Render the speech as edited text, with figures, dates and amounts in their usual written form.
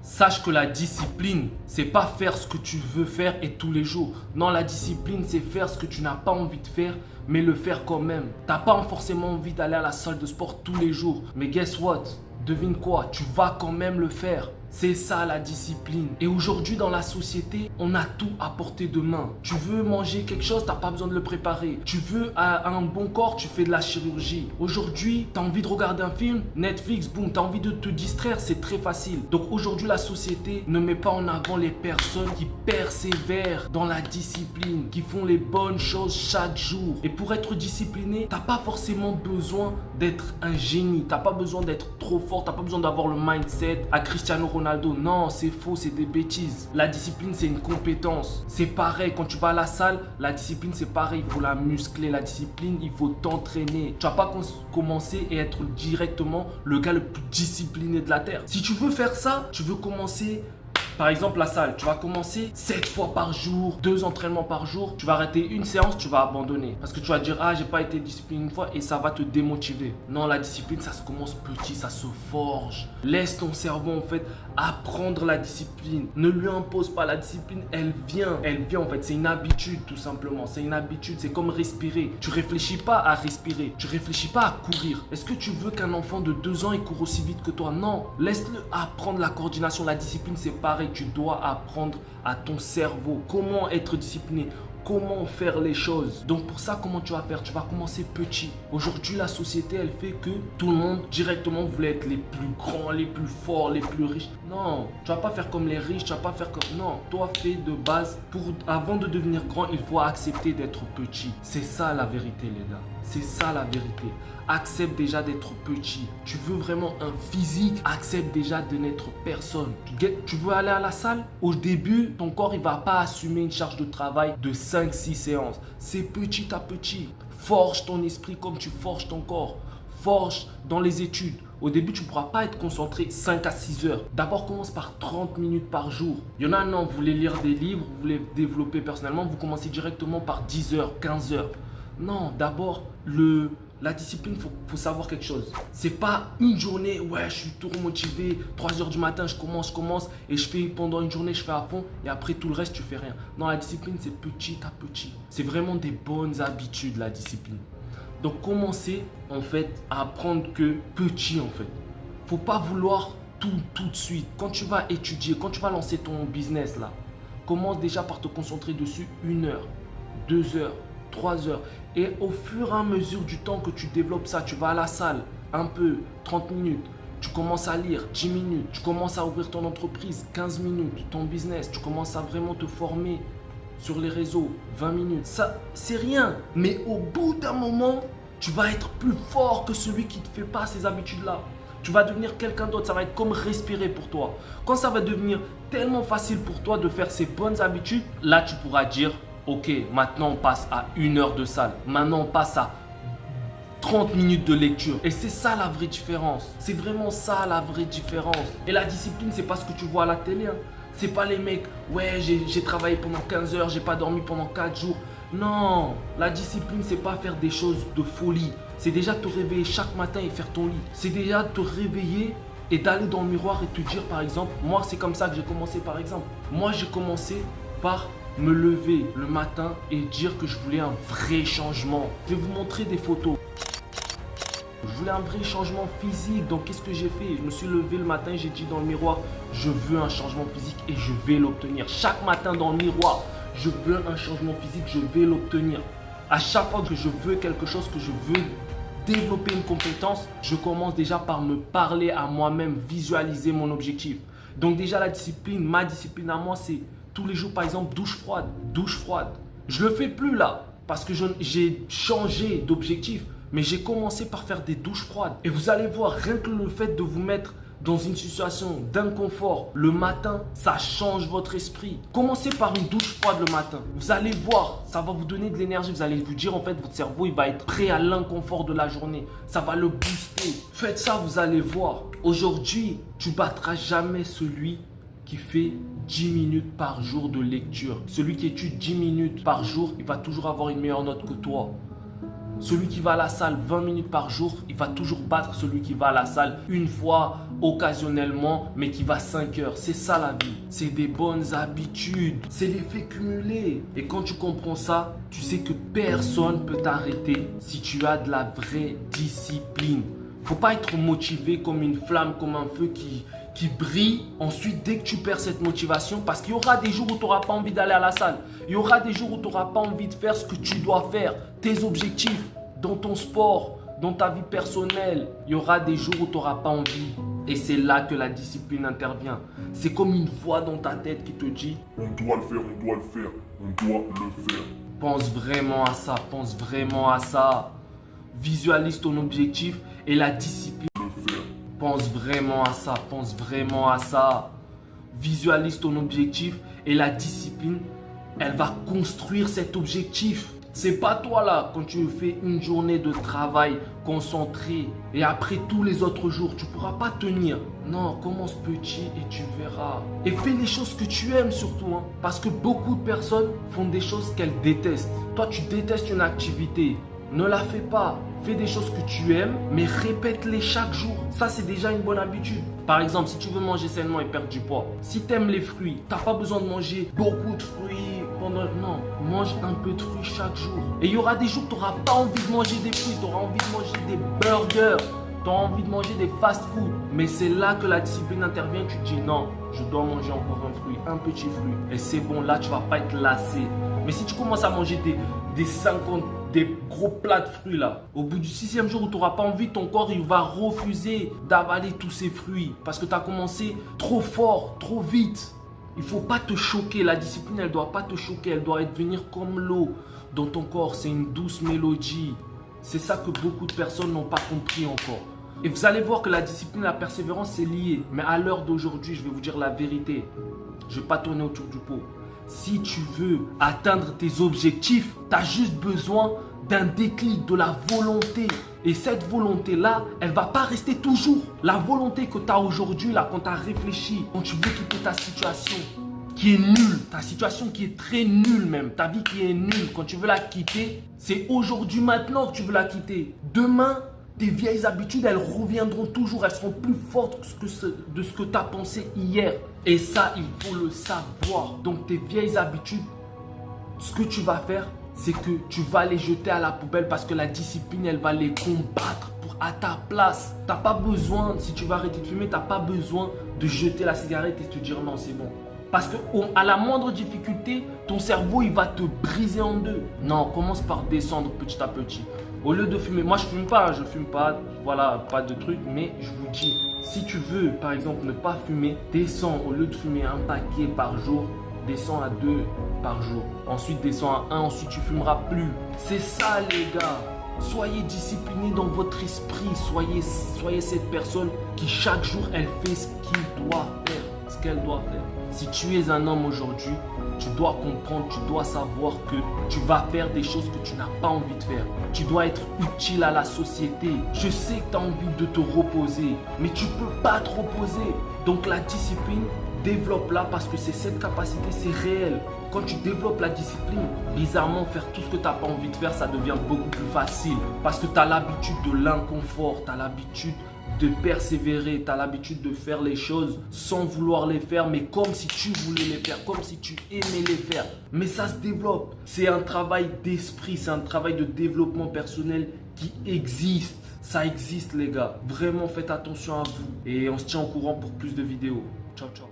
Sache que la discipline, c'est pas faire ce que tu veux faire et tous les jours. Non, la discipline, c'est faire ce que tu n'as pas envie de faire, mais le faire quand même. T'as pas forcément envie d'aller à la salle de sport tous les jours. Mais guess what? Devine quoi? Tu vas quand même le faire. C'est ça la discipline. Et aujourd'hui dans la société, on a tout à portée de main. Tu veux manger quelque chose, t'as pas besoin de le préparer. Tu veux un bon corps, tu fais de la chirurgie. Aujourd'hui, t'as envie de regarder un film, Netflix, boum, t'as envie de te distraire, c'est très facile. Donc aujourd'hui la société ne met pas en avant les personnes qui persévèrent dans la discipline, qui font les bonnes choses chaque jour. Et pour être discipliné, t'as pas forcément besoin d'être un génie, t'as pas besoin d'être trop fort, t'as pas besoin d'avoir le mindset à Cristiano Ronaldo. Non, c'est faux, c'est des bêtises. La discipline, c'est une compétence. C'est pareil, quand tu vas à la salle, la discipline, c'est pareil. Il faut la muscler. La discipline, il faut t'entraîner. Tu vas pas commencer et être directement le gars le plus discipliné de la Terre. Si tu veux faire ça, tu veux commencer. Par exemple, la salle, tu vas commencer 7 fois par jour, 2 entraînements par jour. Tu vas arrêter une séance, tu vas abandonner. Parce que tu vas dire, ah, j'ai pas été discipliné une fois et ça va te démotiver. Non, la discipline, ça se commence petit, ça se forge. Laisse ton cerveau, en fait, apprendre la discipline. Ne lui impose pas la discipline, elle vient. Elle vient, en fait, c'est une habitude, tout simplement. C'est une habitude, c'est comme respirer. Tu réfléchis pas à respirer, tu réfléchis pas à courir. Est-ce que tu veux qu'un enfant de 2 ans, il court aussi vite que toi? Non, laisse-le apprendre la coordination. La discipline, c'est pareil. Tu dois apprendre à ton cerveau comment être discipliné, comment faire les choses. Donc pour ça, comment tu vas faire? Tu vas commencer petit. Aujourd'hui, la société, elle fait que tout le monde directement voulait être les plus grands, les plus forts, les plus riches. Non, tu vas pas faire comme les riches, tu vas pas faire comme... Non, toi, fais de base. Avant de devenir grand, il faut accepter d'être petit. C'est ça la vérité, les gars. C'est ça la vérité. Accepte déjà d'être petit. Tu veux vraiment un physique, accepte déjà de n'être personne. Tu veux aller à la salle? Au début, ton corps, il va pas assumer une charge de travail de 5-6 séances. C'est petit à petit. Forge ton esprit comme tu forges ton corps. Forge dans les études. Au début, tu ne pourras pas être concentré 5 à 6 heures. D'abord, commence par 30 minutes par jour. Il y en a, non, vous voulez lire des livres, vous voulez développer personnellement, vous commencez directement par 10 heures, 15 heures. Non, d'abord, la discipline, faut savoir quelque chose. C'est pas une journée, ouais, je suis tout motivé, 3 heures du matin, je commence et je fais pendant une journée, je fais à fond et après tout le reste, tu fais rien. Non, la discipline, c'est petit à petit. C'est vraiment des bonnes habitudes, la discipline. Donc, commencez en fait à apprendre que petit en fait. Faut pas vouloir tout de suite. Quand tu vas étudier, quand tu vas lancer ton business là, commence déjà par te concentrer dessus 1 heure, 2 heures, 3 heures. Et au fur et à mesure du temps que tu développes ça, tu vas à la salle un peu, 30 minutes. Tu commences à lire 10 minutes. Tu commences à ouvrir ton entreprise 15 minutes, ton business. Tu commences à vraiment te former sur les réseaux 20 minutes. Ça, c'est rien. Mais au bout d'un moment, tu vas être plus fort que celui qui ne te fait pas ces habitudes-là. Tu vas devenir quelqu'un d'autre. Ça va être comme respirer pour toi. Quand ça va devenir tellement facile pour toi de faire ces bonnes habitudes, là, tu pourras dire, ok, maintenant on passe à 1 heure de salle. Maintenant on passe à 30 minutes de lecture. Et c'est ça la vraie différence. C'est vraiment ça la vraie différence. Et la discipline, c'est pas ce que tu vois à la télé. Hein. C'est pas les mecs, ouais, j'ai travaillé pendant 15 heures, j'ai pas dormi pendant 4 jours. Non, la discipline, c'est pas faire des choses de folie. C'est déjà te réveiller chaque matin et faire ton lit. C'est déjà te réveiller et d'aller dans le miroir et te dire, par exemple, moi, c'est comme ça que j'ai commencé, par exemple. Moi, j'ai commencé par me lever le matin et dire que je voulais un vrai changement. Je vais vous montrer des photos. Je voulais un vrai changement physique. Donc, qu'est-ce que j'ai fait? Je me suis levé le matin, j'ai dit dans le miroir, je veux un changement physique et je vais l'obtenir. Chaque matin dans le miroir, je veux un changement physique, je vais l'obtenir. À chaque fois que je veux quelque chose, que je veux développer une compétence, je commence déjà par me parler à moi-même, visualiser mon objectif. Donc, déjà, la discipline, ma discipline à moi, c'est tous les jours, par exemple, douche froide, douche froide. Je le fais plus là parce que j'ai changé d'objectif. Mais j'ai commencé par faire des douches froides. Et vous allez voir, rien que le fait de vous mettre dans une situation d'inconfort le matin, ça change votre esprit. Commencez par une douche froide le matin. Vous allez voir, ça va vous donner de l'énergie. Vous allez vous dire, en fait, votre cerveau, il va être prêt à l'inconfort de la journée. Ça va le booster. Faites ça, vous allez voir. Aujourd'hui, tu battras jamais celui qui fait 10 minutes par jour de lecture. Celui qui étudie 10 minutes par jour, il va toujours avoir une meilleure note que toi. Celui qui va à la salle 20 minutes par jour, il va toujours battre celui qui va à la salle une fois, occasionnellement, mais qui va 5 heures. C'est ça la vie. C'est des bonnes habitudes. C'est l'effet cumulé. Et quand tu comprends ça, tu sais que personne ne peut t'arrêter si tu as de la vraie discipline. Faut pas être motivé comme une flamme, comme un feu qui brille. Ensuite, dès que tu perds cette motivation, parce qu'il y aura des jours où tu n'auras pas envie d'aller à la salle. Il y aura des jours où tu n'auras pas envie de faire ce que tu dois faire, tes objectifs dans ton sport, dans ta vie personnelle. Il y aura des jours où tu n'auras pas envie. Et c'est là que la discipline intervient. C'est comme une voix dans ta tête qui te dit « On doit le faire, on doit le faire, on doit le faire. » Pense vraiment à ça, pense vraiment à ça. Visualise ton objectif et la discipline. Pense vraiment à ça, pense vraiment à ça. Visualise ton objectif et la discipline, elle va construire cet objectif. C'est pas toi là, quand tu fais une journée de travail concentré et après tous les autres jours, tu pourras pas tenir. Non, commence petit et tu verras. Et fais les choses que tu aimes surtout. Parce que beaucoup de personnes font des choses qu'elles détestent. Toi, tu détestes une activité. Ne la fais pas. Fais des choses que tu aimes, mais répète-les chaque jour. Ça, c'est déjà une bonne habitude. Par exemple, si tu veux manger sainement et perdre du poids, si tu aimes les fruits, tu n'as pas besoin de manger beaucoup de fruits pendant... Non, mange un peu de fruits chaque jour. Et il y aura des jours où tu n'auras pas envie de manger des fruits, tu auras envie de manger des burgers, tu auras envie de manger des fast-food. Mais c'est là que la discipline intervient. Tu te dis non, je dois manger encore un fruit, un petit fruit. Et c'est bon, là, tu ne vas pas être lassé. Mais si tu commences à manger des gros plats de fruits là, au bout du 6e jour où tu n'auras pas envie, ton corps il va refuser d'avaler tous ces fruits parce que tu as commencé trop fort, trop vite. Il ne faut pas te choquer, la discipline elle ne doit pas te choquer, elle doit venir comme l'eau dans ton corps, c'est une douce mélodie. C'est ça que beaucoup de personnes n'ont pas compris encore. Et vous allez voir que la discipline et la persévérance c'est lié. Mais à l'heure d'aujourd'hui, je vais vous dire la vérité. Je ne vais pas tourner autour du pot. Si tu veux atteindre tes objectifs, tu as juste besoin d'un déclic, de la volonté. Et cette volonté-là, elle ne va pas rester toujours. La volonté que tu as aujourd'hui, là, quand tu as réfléchi, quand tu veux quitter ta situation qui est nulle, ta situation qui est très nulle même, ta vie qui est nulle, quand tu veux la quitter, c'est aujourd'hui, maintenant que tu veux la quitter. Demain, tes vieilles habitudes, elles reviendront toujours. Elles seront plus fortes de ce que tu as pensé hier. Et ça, il faut le savoir. Donc, tes vieilles habitudes, ce que tu vas faire, c'est que tu vas les jeter à la poubelle parce que la discipline, elle va les combattre à ta place. Tu n'as pas besoin, si tu vas arrêter de fumer, tu n'as pas besoin de jeter la cigarette et te dire non, c'est bon. Parce qu'à la moindre difficulté, ton cerveau, il va te briser en deux. Non, commence par descendre petit à petit. Au lieu de fumer, moi je fume pas, voilà, pas de truc, mais je vous dis, si tu veux par exemple ne pas fumer, descends, au lieu de fumer un paquet par jour, descends à 2 par jour. Ensuite descends à 1, ensuite tu fumeras plus. C'est ça les gars. Soyez disciplinés dans votre esprit, soyez cette personne qui chaque jour elle fait ce qu'il doit faire, ce qu'elle doit faire. Si tu es un homme aujourd'hui, tu dois comprendre, tu dois savoir que tu vas faire des choses que tu n'as pas envie de faire. Tu dois être utile à la société. Je sais que tu as envie de te reposer, mais tu ne peux pas te reposer. Donc la discipline, développe-la parce que c'est cette capacité, c'est réel. Quand tu développes la discipline, bizarrement, faire tout ce que tu n'as pas envie de faire, ça devient beaucoup plus facile. Parce que tu as l'habitude de l'inconfort, tu as l'habitude de persévérer, tu as l'habitude de faire les choses sans vouloir les faire, mais comme si tu voulais les faire, comme si tu aimais les faire. Mais ça se développe. C'est un travail d'esprit, c'est un travail de développement personnel qui existe. Ça existe les gars. Vraiment faites attention à vous. Et on se tient au courant pour plus de vidéos. Ciao, ciao.